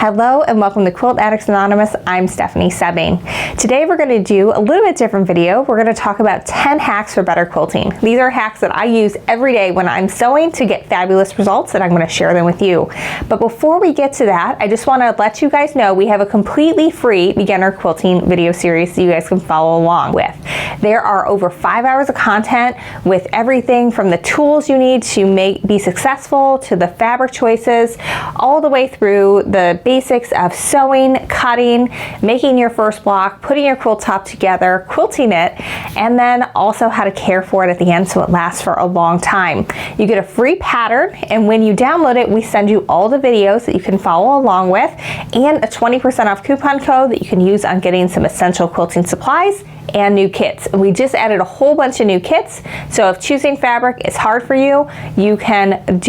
Hello and welcome to Quilt Addicts Anonymous. I'm Stephanie Soebbing. Today we're going to do a little bit different video. We're going to talk about 10 hacks for better quilting. These are hacks that I use every day when I'm sewing to get fabulous results, and I'm going to share them with you. But before we get to that, I just want to let you guys know we have a completely free beginner quilting video series that you guys can follow along with. There are over 5 hours of content with everything from the tools you need to be successful to the fabric choices, all the way through the basics of sewing, cutting, making your first block, putting your quilt top together, quilting it, and then also how to care for it at the end so it lasts for a long time. You get a free pattern, and when you download it, we send you all the videos that you can follow along with and a 20% off coupon code that you can use on getting some essential quilting supplies and new kits. We just added a whole bunch of new kits, so if choosing fabric is hard for you, you can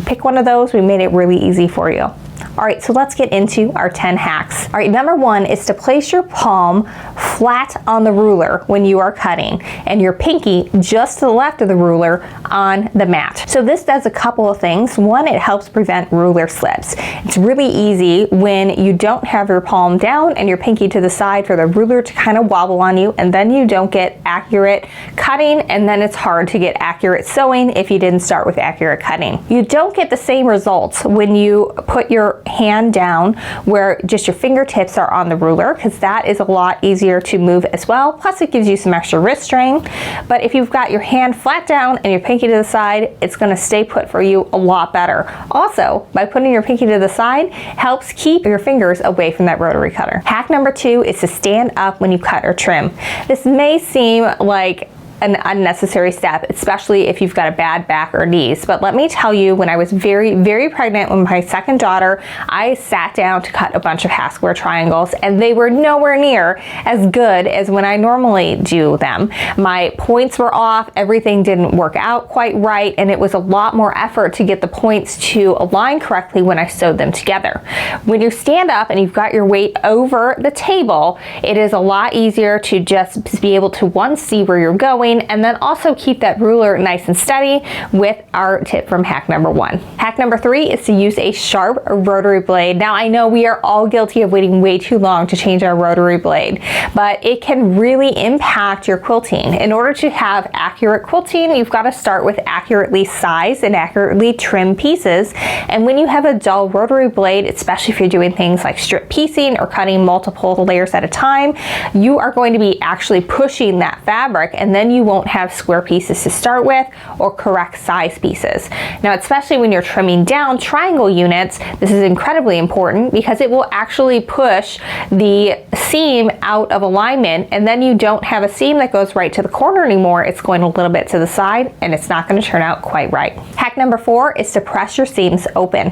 pick one of those. We made it really easy for you. All right, so let's get into our 10 hacks. All right, number one is to place your palm flat on the ruler when you are cutting and your pinky just to the left of the ruler on the mat. So this does a couple of things. One, it helps prevent ruler slips. It's really easy when you don't have your palm down and your pinky to the side for the ruler to kind of wobble on you, and then you don't get accurate cutting, and then it's hard to get accurate sewing if you didn't start with accurate cutting. You don't get the same results when you put your hand down where just your fingertips are on the ruler, because that is a lot easier to move as well. Plus it gives you some extra wrist strain. But if you've got your hand flat down and your pinky to the side, it's going to stay put for you a lot better. Also, by putting your pinky to the side, helps keep your fingers away from that rotary cutter. Hack number two is to stand up when you cut or trim. This may seem like an unnecessary step, especially if you've got a bad back or knees. But let me tell you, when I was very, very pregnant with my second daughter, I sat down to cut a bunch of half square triangles, and they were nowhere near as good as when I normally do them. My points were off, everything didn't work out quite right, and it was a lot more effort to get the points to align correctly when I sewed them together. When you stand up and you've got your weight over the table, it is a lot easier to just be able to, one, see where you're going, and then also keep that ruler nice and steady with our tip from hack number one. Hack number three is to use a sharp rotary blade. Now I know we are all guilty of waiting way too long to change our rotary blade, but it can really impact your quilting. In order to have accurate quilting, you've got to start with accurately sized and accurately trimmed pieces. And when you have a dull rotary blade, especially if you're doing things like strip piecing or cutting multiple layers at a time, you are going to be actually pushing that fabric, and then you won't have square pieces to start with or correct size pieces. Now, especially when you're trimming down triangle units, this is incredibly important because it will actually push the seam out of alignment, and then you don't have a seam that goes right to the corner anymore. It's going a little bit to the side, and it's not going to turn out quite right. Hack number four is to press your seams open.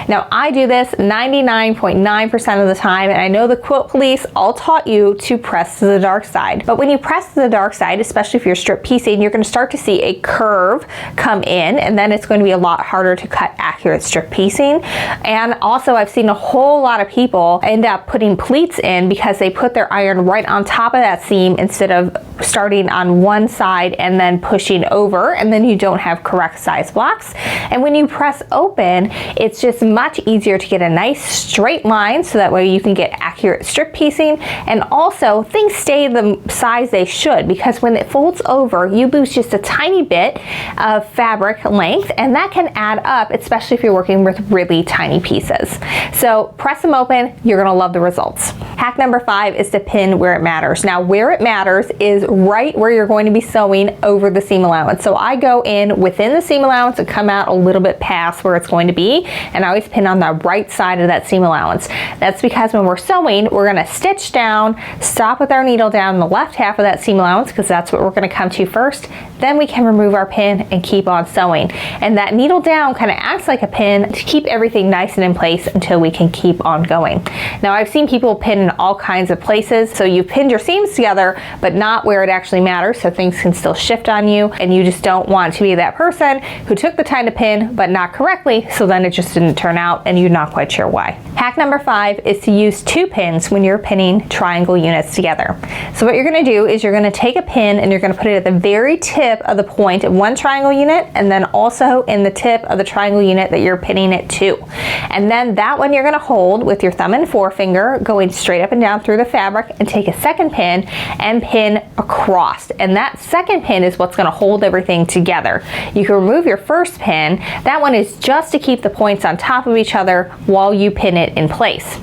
Now, I do this 99.9% of the time, and I know the quilt police all taught you to press to the dark side. But when you press to the dark side, especially if you're strip piecing, you're going to start to see a curve come in, and then it's going to be a lot harder to cut accurate strip piecing. And also, I've seen a whole lot of people end up putting pleats in because they put their iron right on top of that seam instead of starting on one side and then pushing over, and then you don't have correct size blocks. And when you press open, it's just much easier to get a nice straight line, so that way you can get accurate strip piecing, and also things stay the size they should, because when it folds over, you lose just a tiny bit of fabric length, and that can add up, especially if you're working with really tiny pieces. So press them open, you're gonna love the results. Hack number five is to pin where it matters. Now, where it matters is right where you're going to be sewing over the seam allowance. So I go in within the seam allowance and come out a little bit past where it's going to be, and I always pin on the right side of that seam allowance. That's because when we're sewing, we're going to stitch down, stop with our needle down in the left half of that seam allowance, because that's what we're going to come to first. Then we can remove our pin and keep on sewing. And that needle down kind of acts like a pin to keep everything nice and in place until we can keep on going. Now, I've seen people pin in all kinds of places. So you pinned your seams together, but not where it actually matters, so things can still shift on you, and you just don't want to be that person who took the time to pin but not correctly, so then it just didn't turn out and you're not quite sure why. Hack number 5 is to use 2 pins when you're pinning triangle units together. So what you're going to do is you're going to take a pin and you're going to put it at the very tip of the point of one triangle unit, and then also in the tip of the triangle unit that you're pinning it to. And then that one you're going to hold with your thumb and forefinger going straight up and down through the fabric, and take a second pin and pin across. And that second pin is what's going to hold everything together. You can remove your first pin. That one is just to keep the points on top of each other while you pin it in place.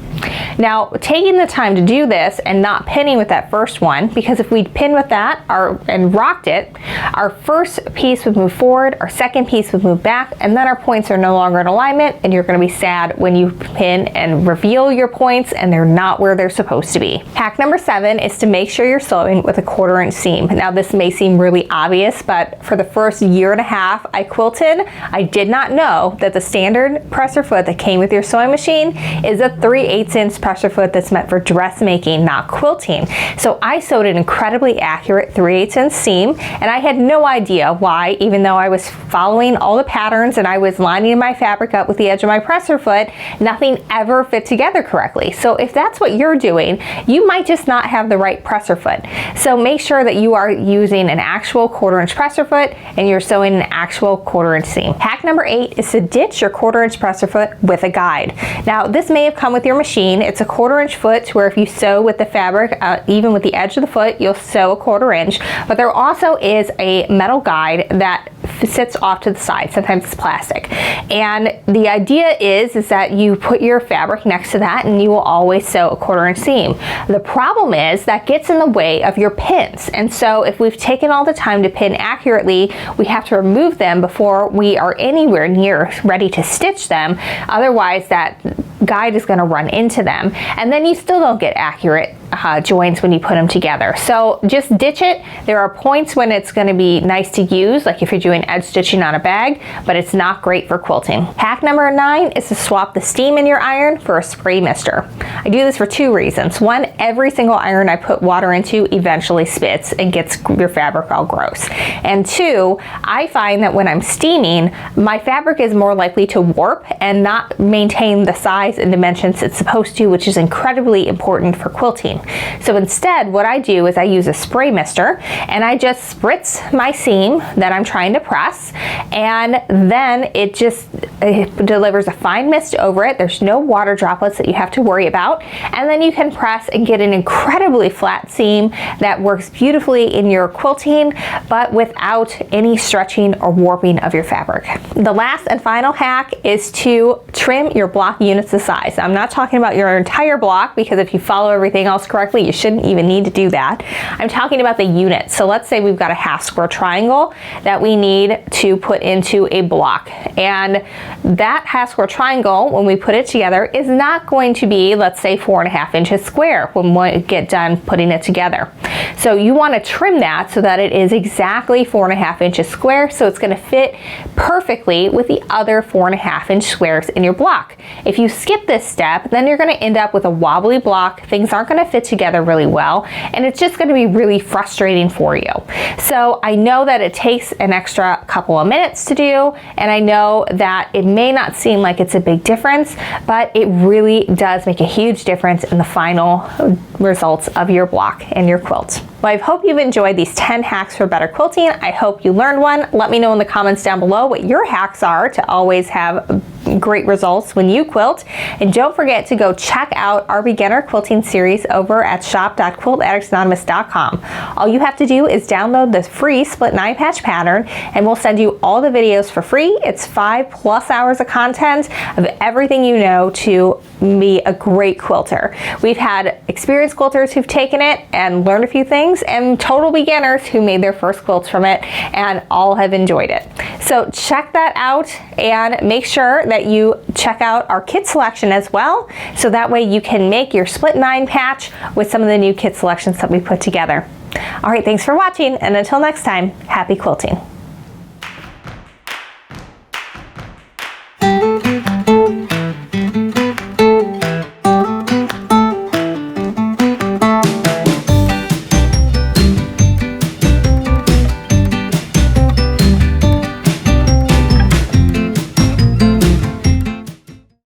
Now, taking the time to do this and not pinning with that first one, because if we pin with that and rocked it, our first piece would move forward, our second piece would move back, and then our points are no longer in alignment, and you're going to be sad when you pin and reveal your points and they're not where they're supposed to be. Hack number 7 is to make sure you're sewing with a 1/4 inch seam. Now, this may seem really obvious, but for the first year and a half I quilted, I did not know that the standard presser foot that came with your sewing machine is a 3/8 inch presser foot that's meant for dressmaking, not quilting. So I sewed an incredibly accurate 3/8 inch seam, and I had no idea why, even though I was following all the patterns and I was lining my fabric up with the edge of my presser foot, nothing ever fit together correctly. So if that's what you're doing, you might just not have the right presser foot. So make sure that you are using an actual 1/4 inch presser foot and you're sewing an actual 1/4 inch seam. Hack number 8 is to ditch your 1/4 inch presser foot with a guide. Now, this may have come with your machine. It's a 1/4 inch foot where if you sew with the fabric, even with the edge of the foot, you'll sew a 1/4 inch, but there also is a metal guide that sits off to the side. Sometimes it's plastic. And the idea is that you put your fabric next to that and you will always sew a 1/4 inch seam. The problem is that gets in the way of your pins. And so if we've taken all the time to pin accurately, we have to remove them before we are anywhere near ready to stitch them. Otherwise, that guide is going to run into them, and then you still don't get accurate joints when you put them together. So just ditch it. There are points when it's going to be nice to use, like if you're doing edge stitching on a bag, but it's not great for quilting. Hack number 9 is to swap the steam in your iron for a spray mister. I do this for 2 reasons. One, every single iron I put water into eventually spits and gets your fabric all gross. And 2, I find that when I'm steaming, my fabric is more likely to warp and not maintain the size and dimensions it's supposed to, which is incredibly important for quilting. So instead, what I do is I use a spray mister and I just spritz my seam that I'm trying to press, and then it delivers a fine mist over it. There's no water droplets that you have to worry about, and then you can press and get an incredibly flat seam that works beautifully in your quilting, but without any stretching or warping of your fabric. The last and final hack is to trim your block units to size. I'm not talking about your entire block, because if you follow everything else correctly, you shouldn't even need to do that. I'm talking about the unit. So let's say we've got a half square triangle that we need to put into a block, and that half square triangle, when we put it together, is not going to be, let's say, 4.5 inches square when we get done putting it together. So you want to trim that so that it is exactly 4.5 inches square, so it's going to fit perfectly with the other 4.5 inch squares in your block. If you skip this step, then you're going to end up with a wobbly block. Things aren't going to fit together really well, and it's just going to be really frustrating for you. So I know that it takes an extra couple of minutes to do, and I know that it may not seem like it's a big difference, but it really does make a huge difference in the final results of your block and your quilt. Well, I hope you've enjoyed these 10 hacks for better quilting. I hope you learned one. Let me know in the comments down below what your hacks are to always have great results when you quilt. And don't forget to go check out our beginner quilting series over at shop.quiltaddictsanonymous.com. All you have to do is download the free split 9 patch pattern, and we'll send you all the videos for free. It's 5+ hours of content of everything you know to be a great quilter. We've had experienced quilters who've taken it and learned a few things, and total beginners who made their first quilts from it, and all have enjoyed it. So check that out, and make sure that you check out our kit selection as well, so that way you can make your split 9 patch with some of the new kit selections that we put together. All right, thanks for watching, and until next time, happy quilting.